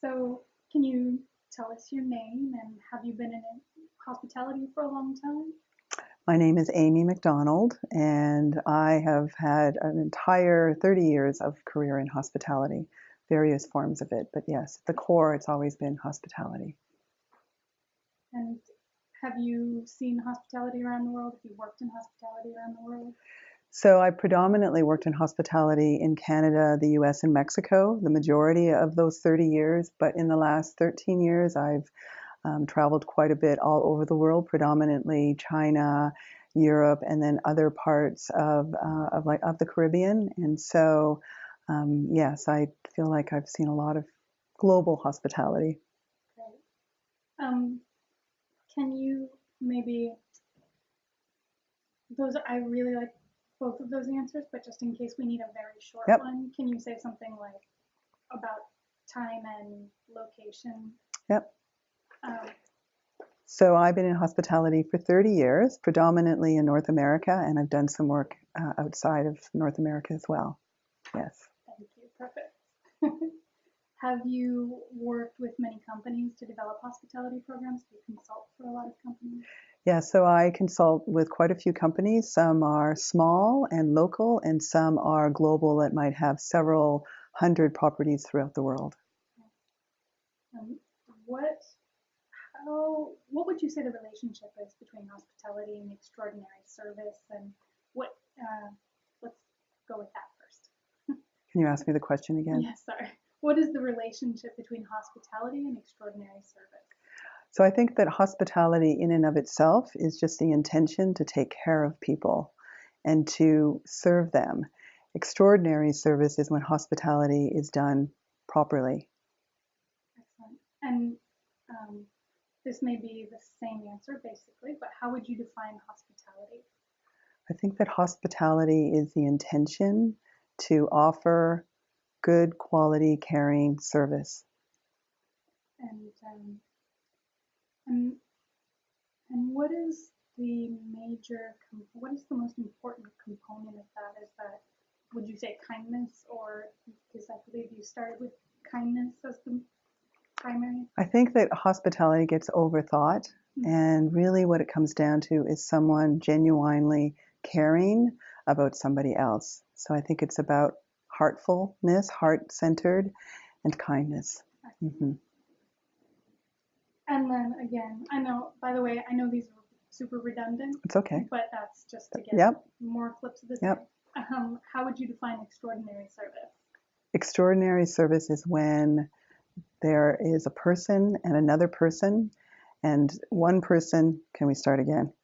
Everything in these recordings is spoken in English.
So, can you tell us your name and have you been in hospitality for a long time? My name is Amy McDonald, and I have had an entire 30 years of career in hospitality, various forms of it. But yes, at the core, it's always been hospitality. And have you seen hospitality around the world? Have you worked in hospitality around the world? So I predominantly worked in hospitality in Canada, the US, and Mexico, the majority of those 30 years. But in the last 13 years, I've traveled quite a bit all over the world, predominantly China, Europe, and then other parts of the Caribbean. And so, yes, I feel like I've seen a lot of global hospitality. Great. Can you maybe I really like both of those answers, but just in case we need a very short Yep. one, can you say something like about time and location? Yep. Um, So I've been in hospitality for 30 years, predominantly in North America, and I've done some work outside of North America as well. Yes. Thank you. Perfect. Have you worked with many companies to develop hospitality programs? Do you consult for a lot of companies? Yeah, so I consult with quite a few companies. Some are small and local, and some are global that might have several hundred properties throughout the world. Um, what what would you say the relationship is between hospitality and extraordinary service, and what? Let's go with that first. Can you ask me the question again? Yes, sorry. What is the relationship between hospitality and extraordinary service? So I think that hospitality in and of itself is just the intention to take care of people and to serve them. Extraordinary service is when hospitality is done properly. Excellent. And this may be the same answer basically, but how would you define hospitality? I think that hospitality is the intention to offer good quality, caring service. And and and what is what is the most important component of that? Is that, would you say kindness, or because I believe you started with kindness as the primary? I think that hospitality gets overthought, and really what it comes down to is someone genuinely caring about somebody else. So I think it's about heartfulness, heart-centered, and kindness. Mm-hmm. And then again, I know, by the way, I know these are super redundant. It's okay. But that's just to get more clips of this. Yep. How would you define extraordinary service? Extraordinary service is when there is a person and another person, and one person, can we start again?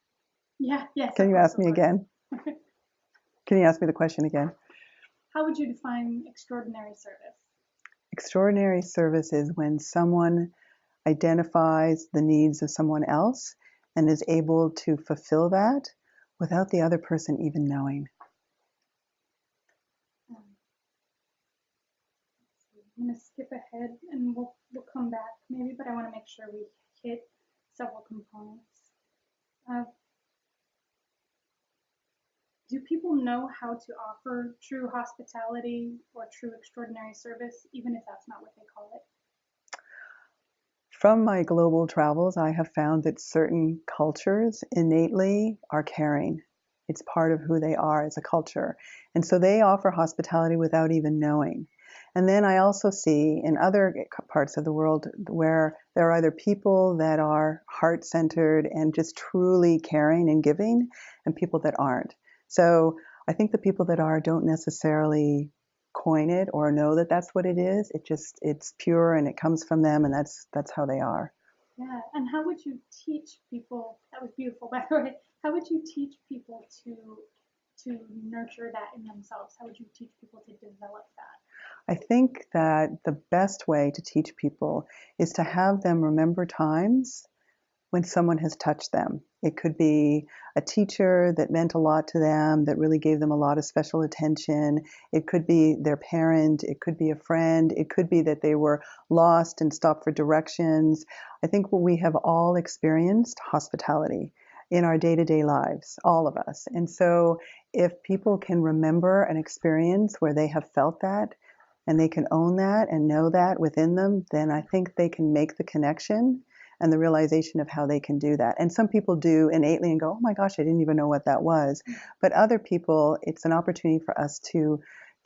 Yeah, yes. Can you ask me again? Can you ask me the question again? How would you define extraordinary service? Extraordinary service is when someone identifies the needs of someone else and is able to fulfill that without the other person even knowing. I'm going to skip ahead and we'll come back maybe, but I want to make sure we hit several components. Do people know how to offer true hospitality or true extraordinary service, even if that's not what they call it? From my global travels, I have found that certain cultures innately are caring. It's part of who they are as a culture. And so they offer hospitality without even knowing. And then I also see in other parts of the world where there are either people that are heart-centered and just truly caring and giving, and people that aren't. So I think the people that are don't necessarily coin it or know that that's what it is. It's pure and it comes from them, and that's how they are. Yeah, and how would you teach people? That was beautiful, by the way. How would you teach people to nurture that in themselves? How would you teach people to develop that? I think that the best way to teach people is to have them remember times when someone has touched them. It could be a teacher that meant a lot to them, that really gave them a lot of special attention. It could be their parent. It could be a friend. It could be that they were lost and stopped for directions. I think we have all experienced hospitality in our day-to-day lives, all of us. And so if people can remember an experience where they have felt that, and they can own that and know that within them, then I think they can make the connection and the realization of how they can do that. And some people do innately and go, oh my gosh, I didn't even know what that was. But other people, it's an opportunity for us to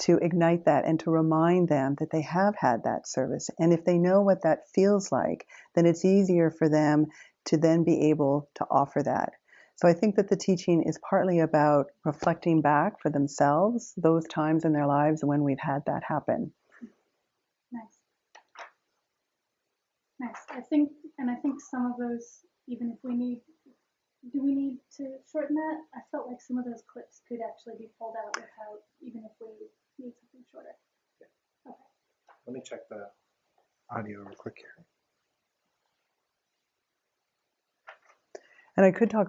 ignite that and to remind them that they have had that service. And if they know what that feels like, then it's easier for them to then be able to offer that. So I think that the teaching is partly about reflecting back for themselves those times in their lives when we've had that happen. Nice. Nice. I think some of those, even if do we need to shorten that? I felt like some of those clips could actually be pulled out without, even if we need something shorter. Okay. Let me check the audio real quick here. And I could talk.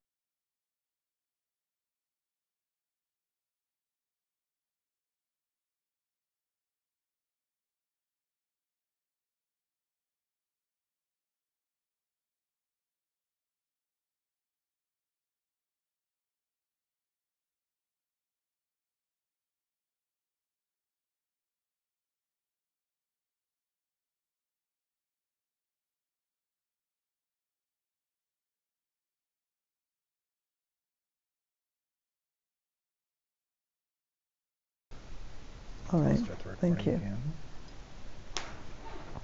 All right, thank you. Again.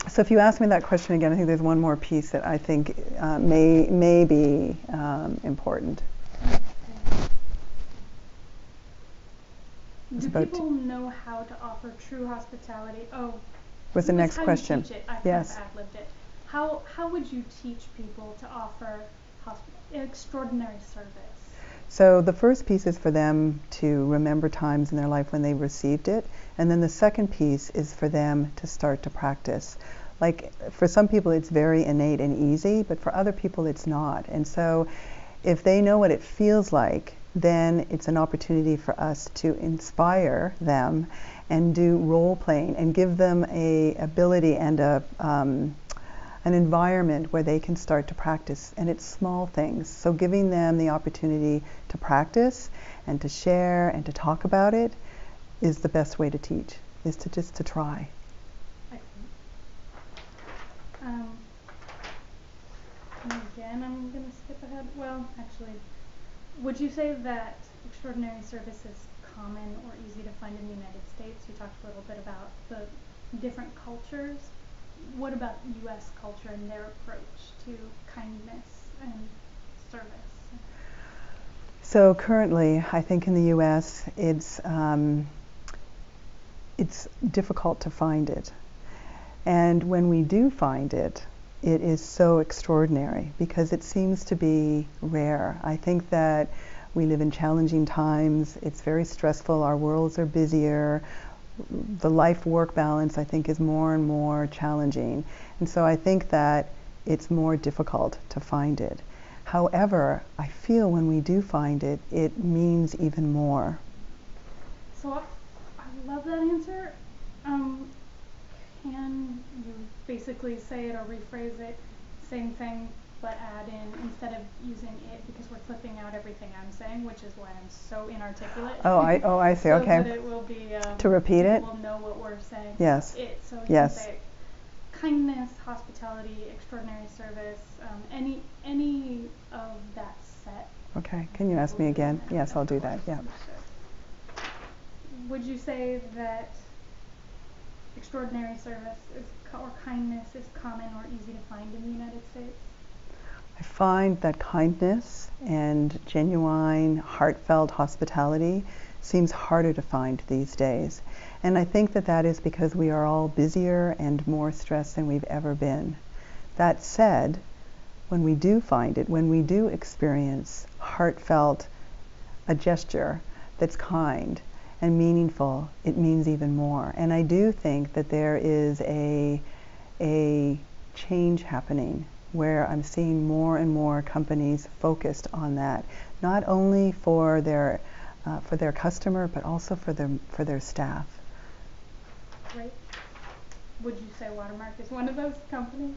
So if you ask me that question again, I think there's one more piece that I think may be important. Do people know how to offer true hospitality? Oh, was the next how question. You teach it. I yes. kind of ad-libbed it. How would you teach people to offer extraordinary service? So the first piece is for them to remember times in their life when they received it, and then the second piece is for them to start to practice. Like for some people it's very innate and easy, but for other people it's not. And so if they know what it feels like, then it's an opportunity for us to inspire them and do role playing and give them a ability and an environment where they can start to practice. And it's small things. So giving them the opportunity to practice and to share and to talk about it is the best way to teach, is to just to try. Excellent. And again, I'm going to skip ahead. Well, actually, would you say that extraordinary service is common or easy to find in the United States? You talked a little bit about the different cultures. What about U.S. culture and their approach to kindness and service? So currently, I think in the U.S. it's difficult to find it. And when we do find it, it is so extraordinary because it seems to be rare. I think that we live in challenging times. It's very stressful. Our worlds are busier. The life-work balance, I think, is more and more challenging. And so I think that it's more difficult to find it. However, I feel when we do find it, it means even more. So I love that answer. Can you basically say it or rephrase it, same thing, but add in, instead of using it, because we're clipping out everything I'm saying, which is why I'm so inarticulate. I see, so okay. that it will be, to repeat it? People will know what we're saying. Yes. So you yes. can say kindness, hospitality, extraordinary service, any of that set. Okay, can you ask me again? Yes, I'll do that, yeah. Would you say that extraordinary service or kindness is common or easy to find in the United States? I find that kindness and genuine, heartfelt hospitality seems harder to find these days. And I think that that is because we are all busier and more stressed than we've ever been. That said, when we do find it, when we do experience heartfelt, a gesture that's kind and meaningful, it means even more. And I do think that there is a change happening where I'm seeing more and more companies focused on that, not only for their customer, but also for their staff. Great. Would you say Watermark is one of those companies?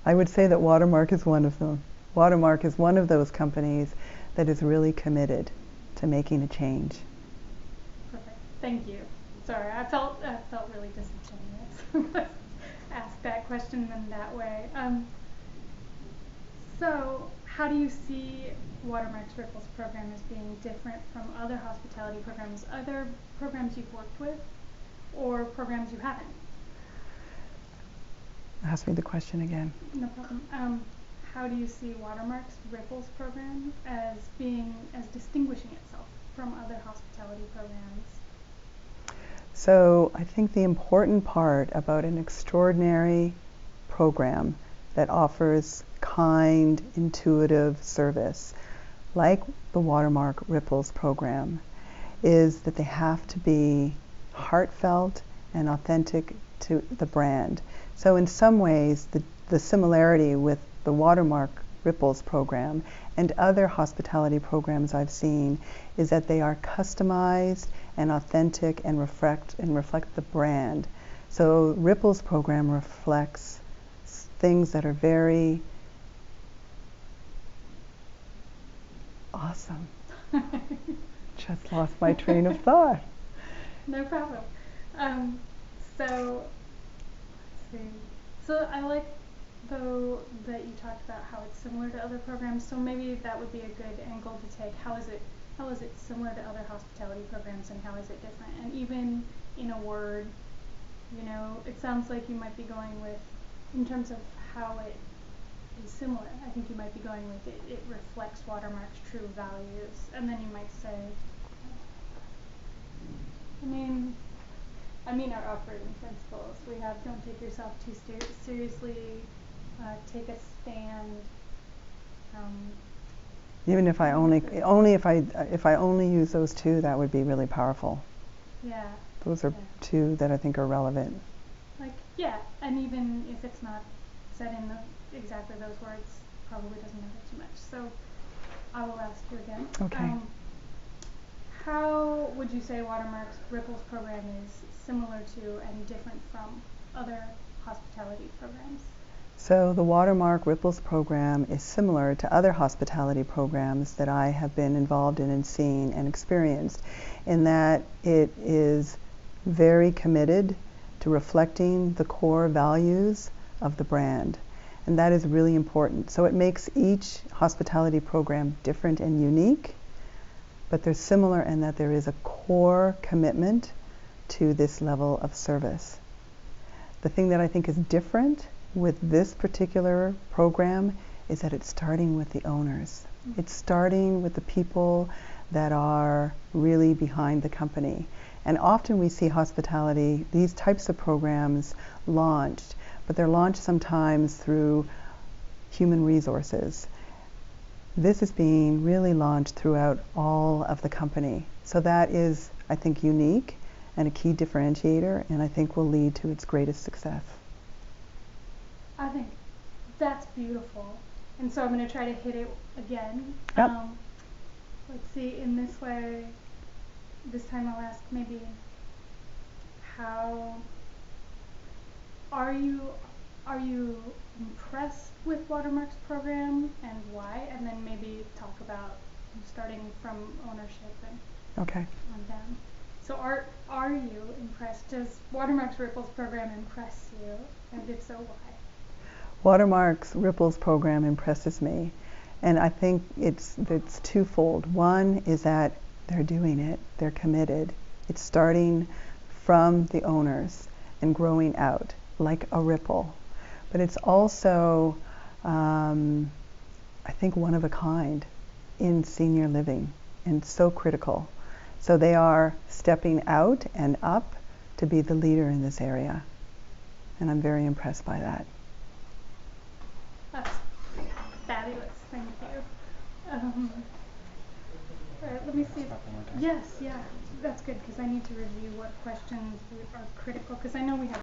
I would say that Watermark is one of them. Watermark is one of those companies that is really committed to making a change. Perfect. Thank you. Sorry, I felt really disingenuous. Ask that question in that way. So, how do you see Watermark's Ripples program as being different from other hospitality programs, other programs you've worked with, or programs you haven't? Ask me the question again. No problem. How do you see Watermark's Ripples program as distinguishing itself from other hospitality programs? So I think the important part about an extraordinary program that offers kind, intuitive service, like the Watermark Ripples program, is that they have to be heartfelt and authentic to the brand. So in some ways, the similarity with the Watermark Ripples program and other hospitality programs I've seen is that they are customized and authentic and reflect the brand. So Ripples program reflects things that are very awesome. Just lost my train of thought. No problem. So, let's see. So I like though that you talked about how it's similar to other programs. So maybe that would be a good angle to take. How is it similar to other hospitality programs, and how is it different? And even in a word, it sounds like you might be going with, in terms of how it is similar. I think you might be going with it reflects Watermark's true values, and then you might say, I mean our operating principles. We have don't take yourself too seriously, take a stand. Even if I if I only use those two, that would be really powerful. Yeah. Those are two that I think are relevant. And even if it's not said in exactly those words, probably doesn't matter too much. So I will ask you again. Okay. How would you say Watermark's Ripples program is similar to and different from other hospitality programs? So the Watermark Ripples program is similar to other hospitality programs that I have been involved in and seen and experienced, in that it is very committed to reflecting the core values of the brand. And that is really important. So it makes each hospitality program different and unique, but they're similar in that there is a core commitment to this level of service. The thing that I think is different with this particular program is that it's starting with the owners. Mm-hmm. It's starting with the people that are really behind the company. And often we see hospitality, these types of programs launched, but they're launched sometimes through human resources. This is being really launched throughout all of the company. So that is, I think, unique and a key differentiator, and I think will lead to its greatest success. I think that's beautiful. And so I'm going to try to hit it again. Yep. Let's see, in this way, this time I'll ask maybe, how are you impressed with Watermark's program and why? And then maybe talk about starting from ownership and on down. So are you impressed? Does Watermark's Ripples program impress you? And if so, why? Watermark's Ripples program impresses me, and I think it's twofold. One is that they're doing it, they're committed. It's starting from the owners and growing out like a ripple. But it's also, I think, one of a kind in senior living, and so critical. So they are stepping out and up to be the leader in this area, and I'm very impressed by that. That's fabulous, thank you. All right, let me see. Yes, yeah, that's good, because I need to review what questions are critical, because I know we have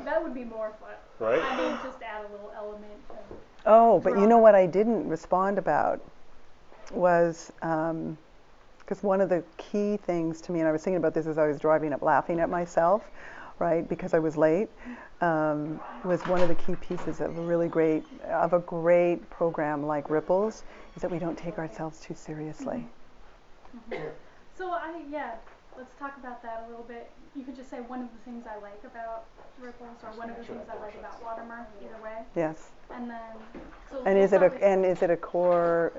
That would be more fun. Right? I mean, just add a little element of. Oh, but you know drama. what I didn't respond about was because one of the key things to me, and I was thinking about this as I was driving up, laughing at myself, right, because I was late, was one of the key pieces of a great program like Ripples, is that we don't take ourselves too seriously. So let's talk about that a little bit. You could just say one of the things I like about Ripples, or one of the things I like about Watermark, either way. Yes. And then, so And is it a core?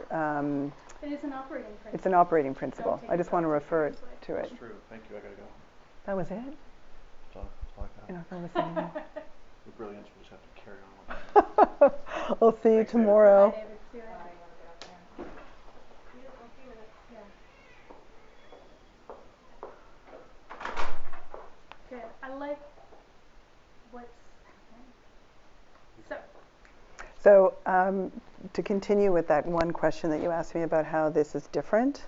it is an operating principle. It's an operating principle. Don't take I just want to yourself too refer seriously. to it. That's true. Thank you. I gotta go. That was it? That's all I got. You're not going to say anything? The brilliance will just have to carry on with that. I'll see you Thanks, David. tomorrow. Bye, David. See you later. See you in a few minutes. Yeah. Good. I like what's happening. So, So to continue with that one question that you asked me about how this is different,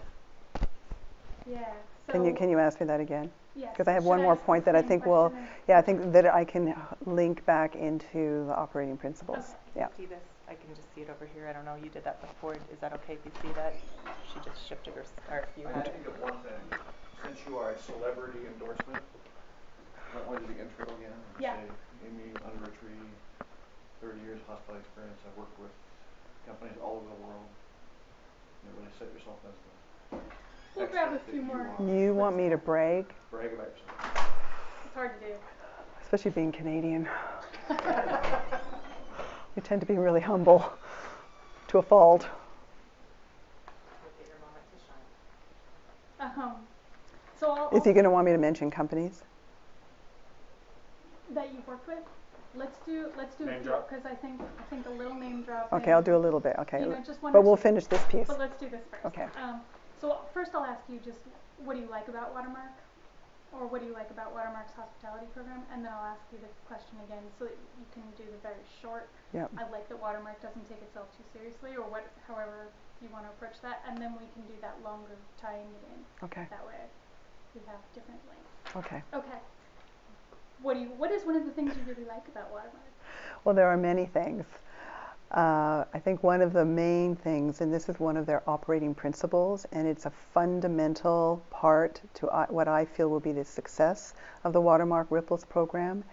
yeah. So, can you ask me that again? yes. Because I have Should one more ask the point that I same think will, question yeah, I think that I can link back into the operating principles. Okay. Yeah. See this? I can just see it over here. I don't know. You did that before. Is that okay if you see that? She just shifted her, or if you I had can it. think of one thing. Since you are a celebrity endorsement, I might want to do the intro again. And Yeah. Say, Amy Undertree, 30 years hospitality experience. I've worked with companies all over the world. You really set yourself as the We'll grab a expert that few you more. are. You want me to brag, Brag about yourself. It's hard to do. especially being Canadian. We tend to be really humble to a fault. You'll get your moment to shine. So Is he going to want me to mention companies? that you've worked with? Let's do a Name few, drop? because I think a little name dropping. Okay, I'll do a little bit. Okay, You know, just one but or we'll two. finish this piece. But let's do this first. Okay. So first I'll ask you just what do you like about Watermark? Or what do you like about Watermark's hospitality program? And then I'll ask you the question again so that you can do the very short. Yep. I like that Watermark doesn't take itself too seriously, or however you want to approach that. And then we can do that longer, tying it in. Okay. That way we have different lengths. Okay. Okay. What is one of the things you really like about Watermark? Well, there are many things. I think one of the main things, and this is one of their operating principles, and it's a fundamental part to what I feel will be the success of the Watermark Ripples program.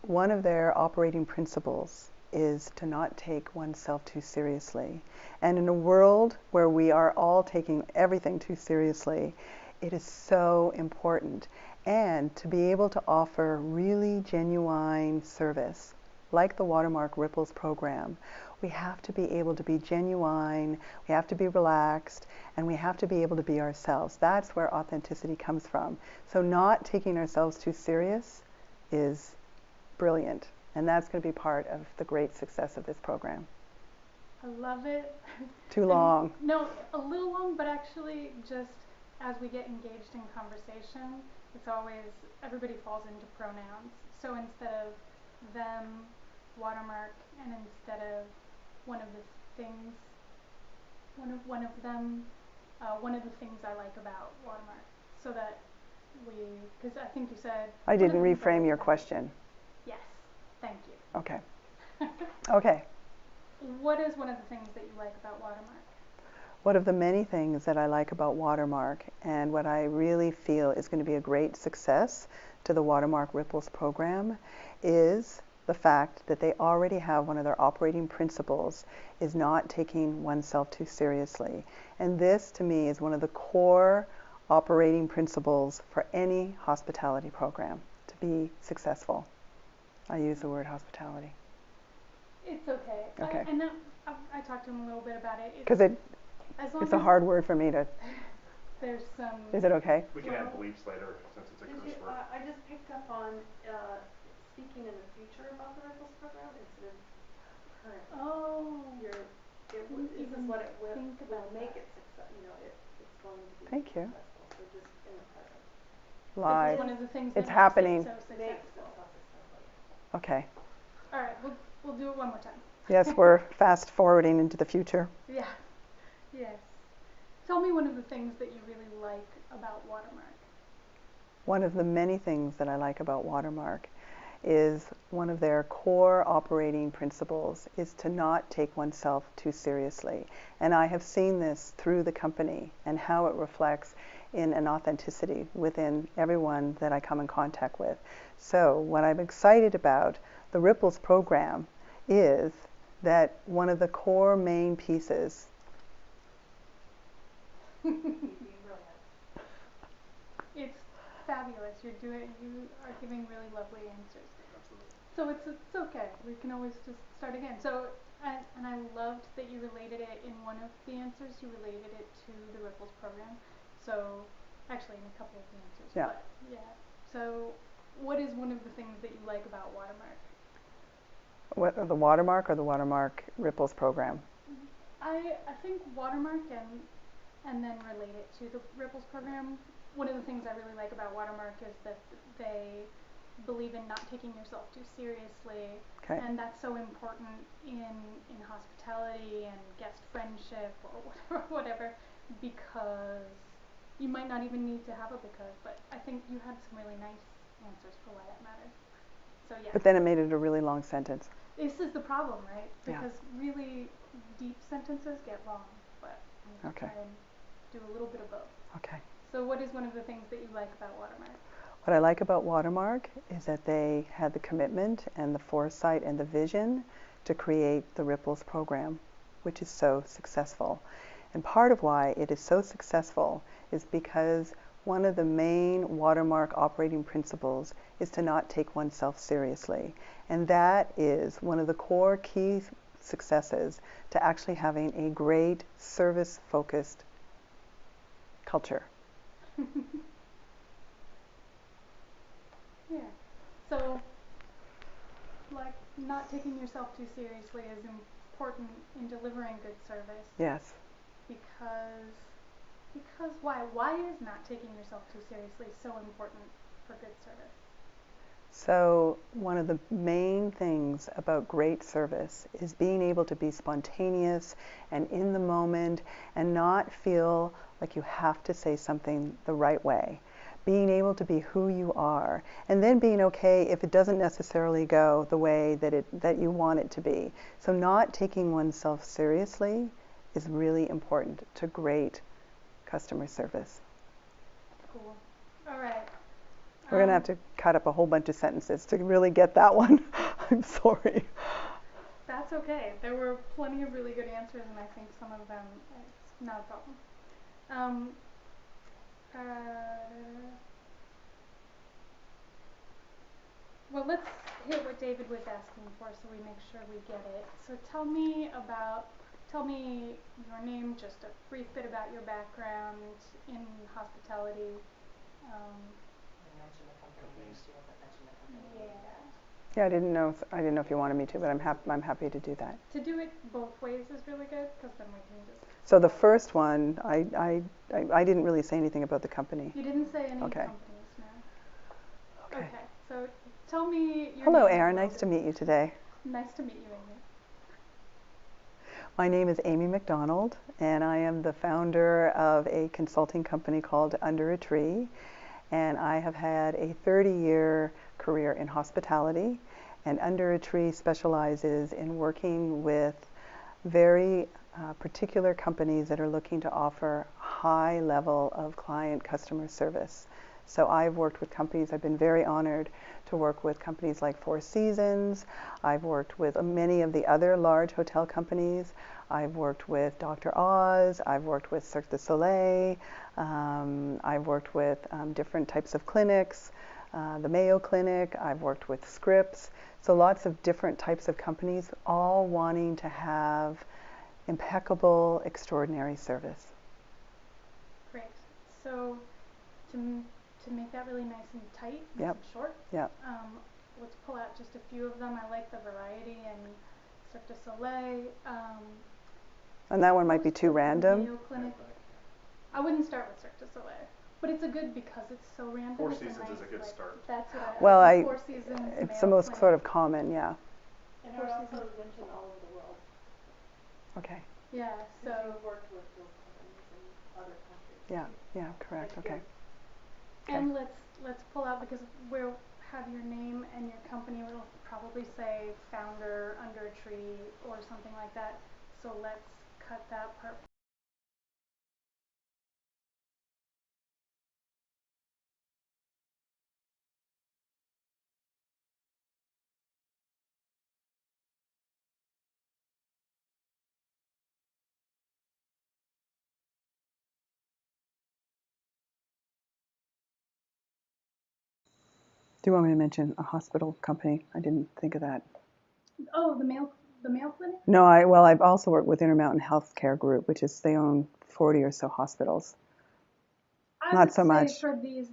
One of their operating principles is to not take oneself too seriously. And in a world where we are all taking everything too seriously, it is so important. And to be able to offer really genuine service, like the Watermark Ripples program, we have to be able to be genuine, we have to be relaxed, and we have to be able to be ourselves. That's where authenticity comes from. So not taking ourselves too serious is brilliant, and that's going to be part of the great success of this program. I love it. Too long. No, a little long, but actually just as we get engaged in conversation, it's always, everybody falls into pronouns. So instead of them, Watermark, and instead of one of the things, one of them, one of the things I like about Watermark. So that because I think you said. I didn't reframe your question. Yes, thank you. Okay. Okay. What is one of the things that you like about Watermark? One of the many things that I like about Watermark, and what I really feel is going to be a great success to the Watermark Ripples program, is the fact that they already have one of their operating principles is not taking oneself too seriously. And this, to me, is one of the core operating principles for any hospitality program to be successful. I use the word hospitality. It's okay. Okay. I talked to him a little bit about it. Because it's a hard word for me to. There's some. Is it okay? We can add bleeps later since it's a curse word. I just picked up on speaking in the future about the Ripples program instead of currently. Oh. This is what it will make it success. You know, it's going to be Thank you. successful. So just in the present. Live. This is one of the things It's that happening. makes it so Makes it successful. so successful. Okay. All right, we'll do it one more time. Yes, we're fast forwarding into the future. Yeah. Yes. Tell me one of the things that you really like about Watermark. One of the many things that I like about Watermark is one of their core operating principles is to not take oneself too seriously. And I have seen this through the company and how it reflects in an authenticity within everyone that I come in contact with. So what I'm excited about the Ripples program is that one of the core main pieces. It's fabulous. You are giving really lovely answers. Absolutely. So it's okay. We can always just start again. So and I loved that you related it in one of the answers. You related it to the Ripples program. So actually, in a couple of the answers. Yeah. But yeah. So what is one of the things that you like about Watermark? What, the Watermark or the Watermark Ripples program? I think Watermark and then relate it to the Ripples program. One of the things I really like about Watermark is that they believe in not taking yourself too seriously, Okay. and that's so important in hospitality and guest friendship or whatever, because you might not even need to have a because, but I think you had some really nice answers for why that matters. So yeah. But then it made it a really long sentence. This is the problem, right? Yeah. Because really deep sentences get long, but I'm going to Okay. try and do a little bit of both. Okay. So what is one of the things that you like about Watermark? What I like about Watermark is that they had the commitment and the foresight and the vision to create the Ripples program, which is so successful. And part of why it is so successful is because one of the main Watermark operating principles is to not take oneself seriously. And that is one of the core key successes to actually having a great service-focused culture. Yeah. So, like, not taking yourself too seriously is important in delivering good service. Yes. Because why? Why is not taking yourself too seriously so important for good service? So one of the main things about great service is being able to be spontaneous and in the moment and not feel like you have to say something the right way. Being able to be who you are, and then being okay if it doesn't necessarily go the way that you want it to be. So not taking oneself seriously is really important to great customer service. Cool. All right. We're going to have to cut up a whole bunch of sentences to really get that one. I'm sorry. That's okay. There were plenty of really good answers, and I think some of them, it's not a problem. Well, let's hit what David was asking for so we make sure we get it. So tell me your name, just a brief bit about your background in hospitality. You mentioned the company. She hasn't mentioned the company yet. Yeah, I didn't know if you wanted me to, but I'm happy to do that. To do it both ways is really good, because then we can just. So the first one, I didn't really say anything about the company. You didn't say any Okay. companies, no. Okay. So tell me your Hello, name. Erin. Nice to meet you today. Nice to meet you, Amy. My name is Amy McDonald, and I am the founder of a consulting company called Under a Tree. And I have had a 30-year career in hospitality, and Under a Tree specializes in working with very particular companies that are looking to offer high level of client customer service. So I've worked with companies, I've been very honored to work with companies like Four Seasons. I've worked with many of the other large hotel companies. I've worked with Dr. Oz. I've worked with Cirque du Soleil. I've worked with different types of clinics, the Mayo Clinic. I've worked with Scripps. So lots of different types of companies, all wanting to have impeccable, extraordinary service. Great. So to make that really nice and tight, nice Yep. and short, Yep. let's pull out just a few of them. I like the variety and Cirque du Soleil. And that one might be too random. Mayo Clinic. I wouldn't start with Cirque du Soleil, but it's a good because it's so random. Four it's Seasons a nice, is a good like, start. That's what I. Well, I Four Seasons. it's Mayo the most Clinic. sort of common, yeah. And Four are also Seasons. mentioned all over the world. Okay. Yeah. So. Because you've worked with those companies in other countries. Yeah. Yeah. Correct. Like Okay. And let's pull out because we're have your name and your company will probably say founder under a tree or something like that. So let's cut that part. Do you want me to mention a hospital company? I didn't think of that. Oh, the Mayo Clinic? No, I've also worked with Intermountain Healthcare Group, which is, they own 40 or so hospitals. I Not would so say much. for these,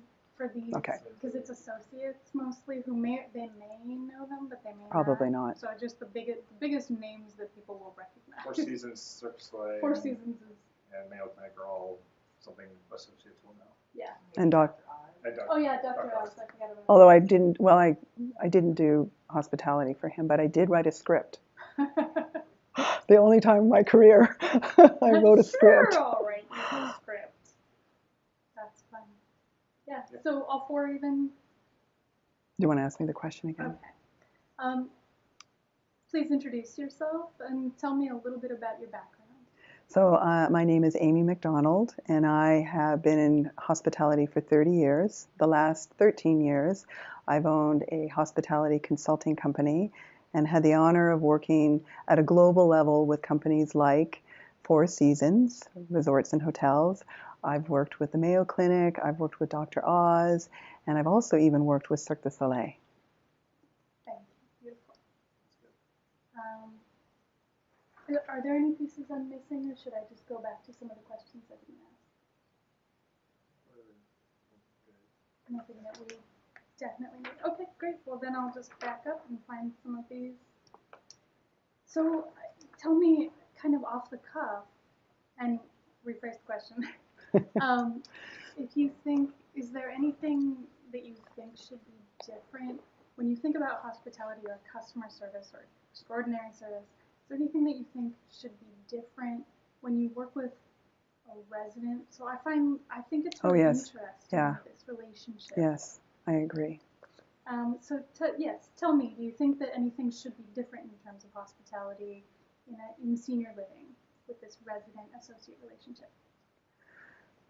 Okay. because it's associates mostly who may know them, but they may Probably not. So just the biggest names that people will recognize. Four Seasons, Cirque du Soleil, Four Seasons is, and Mayo Clinic are all something associates will know. yeah. And Doc, And Oh yeah, Dr. Oz, I forgot about although I didn't do hospitality for him, but I did write a script. that. The only time in my career I wrote a script. Sure, all right, you wrote a script. That's fun. Yeah, so all four even? Do you want to ask me the question again? Okay. Please introduce yourself and tell me a little bit about your background. So my name is Amy McDonald, and I have been in hospitality for 30 years. The last 13 years, I've owned a hospitality consulting company and had the honor of working at a global level with companies like Four Seasons, resorts and hotels. I've worked with the Mayo Clinic, I've worked with Dr. Oz, and I've also even worked with Cirque du Soleil. Thank you. Beautiful. Are there any pieces I'm missing, or should I just go back to some of the questions that you asked? Nothing that we definitely need. Okay, great. Well, then I'll just back up and find some of these. So tell me, kind of off the cuff, and rephrase the question, if you think, is there anything that you think should be different when you think about hospitality or customer service or extraordinary service? Is there anything that you think should be different when you work with a resident? So I think it's really interesting, this relationship. Yes, I agree. So yes, tell me, do you think that anything should be different in terms of hospitality in senior living with this resident-associate relationship?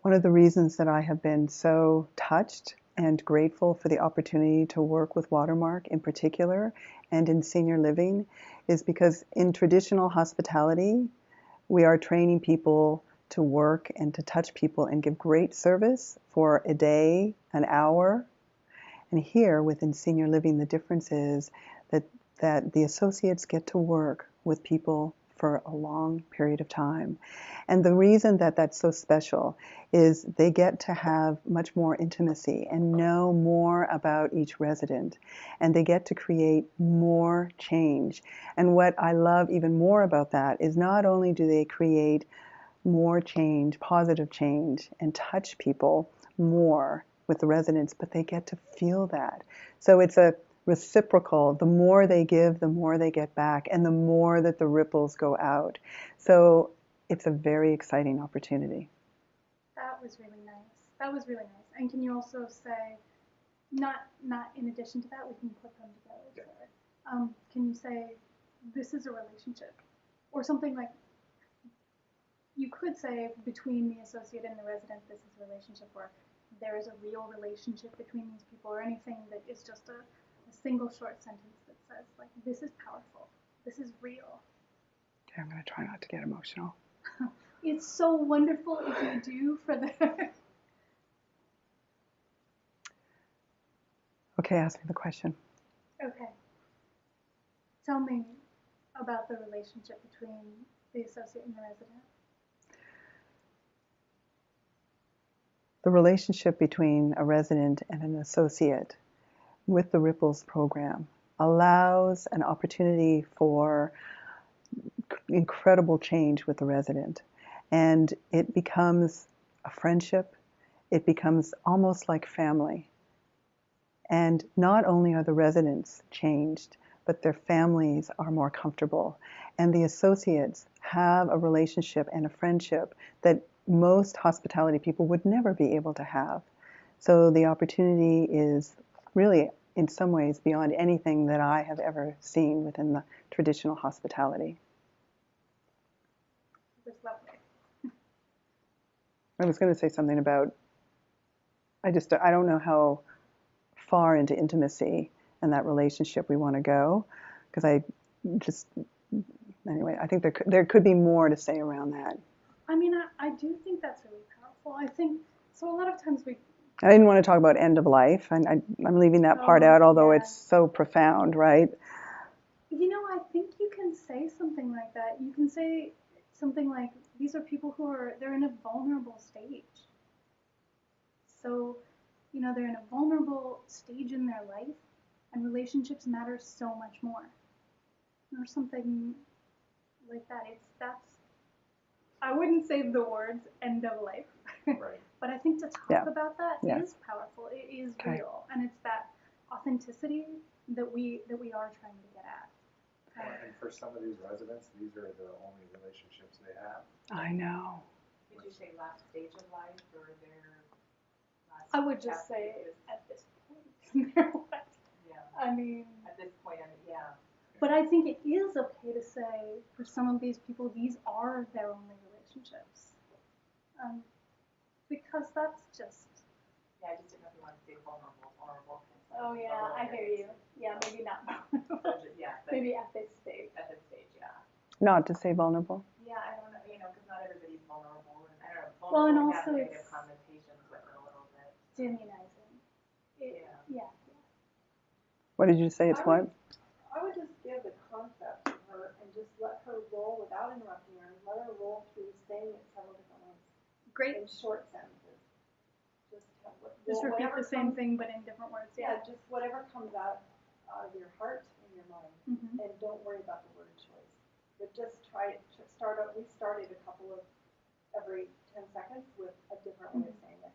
One of the reasons that I have been so touched and grateful for the opportunity to work with Watermark in particular and in senior living is because in traditional hospitality, we are training people to work and to touch people and give great service for a day, an hour. And here within senior living, the difference is that the associates get to work with people for a long period of time. And the reason that that's so special is they get to have much more intimacy and know more about each resident. And they get to create more change. And what I love even more about that is not only do they create more change, positive change, and touch people more with the residents, but they get to feel that. So it's a reciprocal. The more they give, the more they get back, and the more that the ripples go out. So it's a very exciting opportunity. That was really nice. That was really nice. And can you also say, not in addition to that, we can put them together. Yeah. Can you say, this is a relationship, or something like? You could say between the associate and the resident, this is a relationship, or there is a real relationship between these people, or anything that is just a single short sentence that says, like, this is powerful, this is real. Okay, I'm going to try not to get emotional. It's so wonderful if you do for the... Okay, ask me the question. Okay. Tell me about the relationship between the associate and the resident. The relationship between a resident and an associate with the Ripples program allows an opportunity for incredible change with the resident. And it becomes a friendship. It becomes almost like family. And not only are the residents changed, but their families are more comfortable. And the associates have a relationship and a friendship that most hospitality people would never be able to have. So the opportunity is really in some ways beyond anything that I have ever seen within the traditional hospitality. It was lovely. I was going to say something about, I don't know how far into intimacy and that relationship we want to go, because anyway, I think there could be more to say around that. I mean, I do think that's really powerful. I think, so a lot of times I didn't want to talk about end of life, and I'm leaving that part out, although yeah. it's so profound, right? You know, I think you can say something like that. You can say something like, these are people they're in a vulnerable stage. So, you know, they're in a vulnerable stage in their life, and relationships matter so much more. Or something like that. I wouldn't say the words end of life. Right. But I think to talk about that is powerful. It is real, and it's that authenticity that we are trying to get at. And for some of these residents, these are the only relationships they have. I know. Would you say last stage of life or their last? I would just say at this point in their life. Yeah. I mean, at this point, yeah. But I think it is okay to say for some of these people, these are their only relationships. Because that's just. Yeah, I just didn't know if you wanted to say vulnerable. Oh yeah, I hear you. Yeah, maybe not vulnerable. Yeah. Maybe at this stage. At this stage, yeah. Not to say vulnerable. Yeah, I don't know, because not everybody's vulnerable, and I don't know. Well, and Vulnerable also has negative connotations with it a little bit. Demonizing. Yeah. What did you say? It's what? I would just give the concept to her and just let her roll without interrupting her. Let her roll through saying it several different ways. Great. In short sentences. Just repeat the same thing but in different words. Yeah, just whatever comes out of your heart and your mind, and don't worry about the word choice. But just try it. We started a couple of every 10 seconds with a different way of saying it.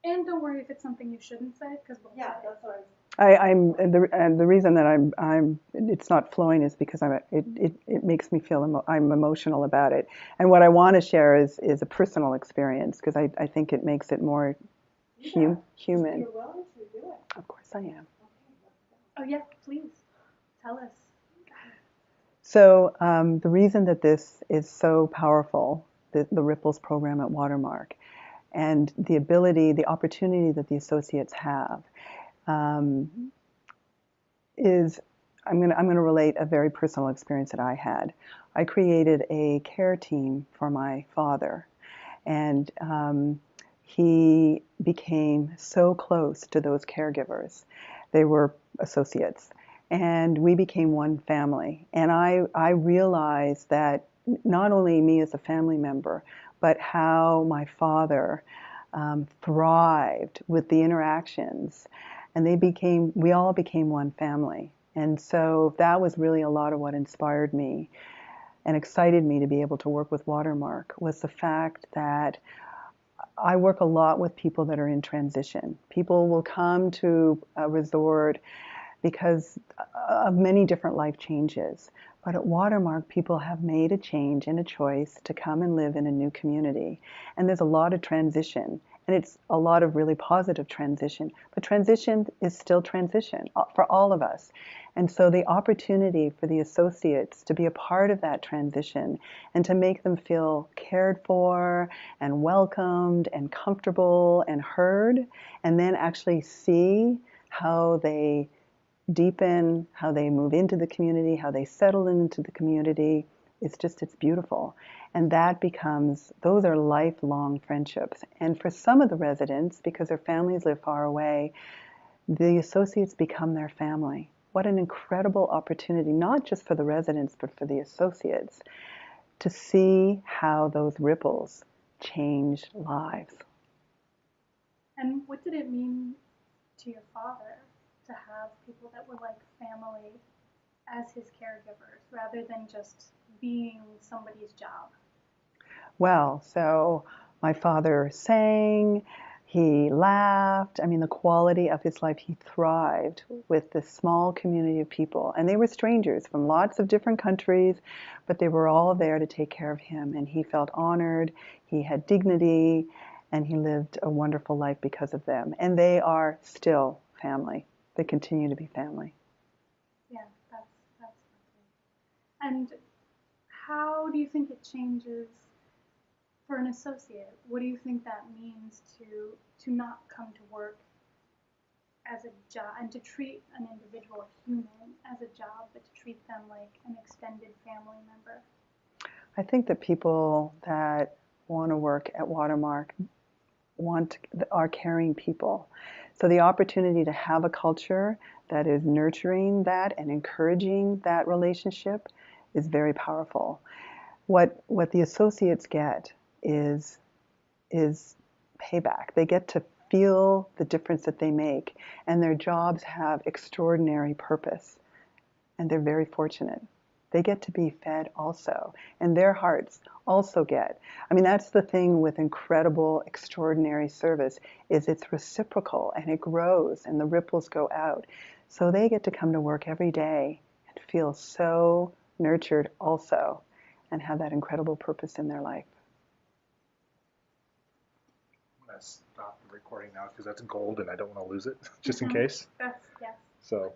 And don't worry if it's something you shouldn't say, because that's what I was. The reason that it's not flowing is because it makes me feel I'm emotional about it, and what I want to share is a personal experience, because I think it makes it more human. You're willing to do it. Of course I am. Okay, oh yeah, please tell us. So the reason that this is so powerful, the Ripples program at Watermark, and the opportunity that the associates have, is I'm going to relate a very personal experience that I had. I created a care team for my father, and he became so close to those caregivers. They were associates, and we became one family. And I realized that not only me as a family member, but how my father thrived with the interactions, and we all became one family. And so that was really a lot of what inspired me and excited me to be able to work with Watermark, was the fact that I work a lot with people that are in transition. People will come to a resort because of many different life changes. But at Watermark, people have made a change and a choice to come and live in a new community. And there's a lot of transition. And it's a lot of really positive transition. But transition is still transition for all of us. And so the opportunity for the associates to be a part of that transition and to make them feel cared for and welcomed and comfortable and heard, and then actually see how they deepen, how they move into the community, how they settle into the community, it's beautiful. And those are lifelong friendships. And for some of the residents, because their families live far away, the associates become their family. What an incredible opportunity, not just for the residents, but for the associates, to see how those ripples change lives. And what did it mean to your father to have people that were like family as his caregivers, rather than just being somebody's job? Well, so my father sang, he laughed. I mean, the quality of his life, he thrived with this small community of people. And they were strangers from lots of different countries, but they were all there to take care of him. And he felt honored, he had dignity, and he lived a wonderful life because of them. And they are still family. they continue to be family. Yeah, that's lovely. And how do you think it changes for an associate? What do you think that means to not come to work as a job and to treat an individual human as a job, but to treat them like an extended family member? I think that people that want to work at Watermark are caring people. So the opportunity to have a culture that is nurturing that and encouraging that relationship is very powerful. What the associates get is payback. They get to feel the difference that they make, and their jobs have extraordinary purpose, and they're very fortunate. They get to be fed also, and their hearts also get. I mean, that's the thing with incredible, extraordinary service, is it's reciprocal, and it grows, and the ripples go out. So they get to come to work every day and feel so nurtured also, and have that incredible purpose in their life. I'm going to stop the recording now because that's gold and I don't want to lose it, just in case. That's, yes. So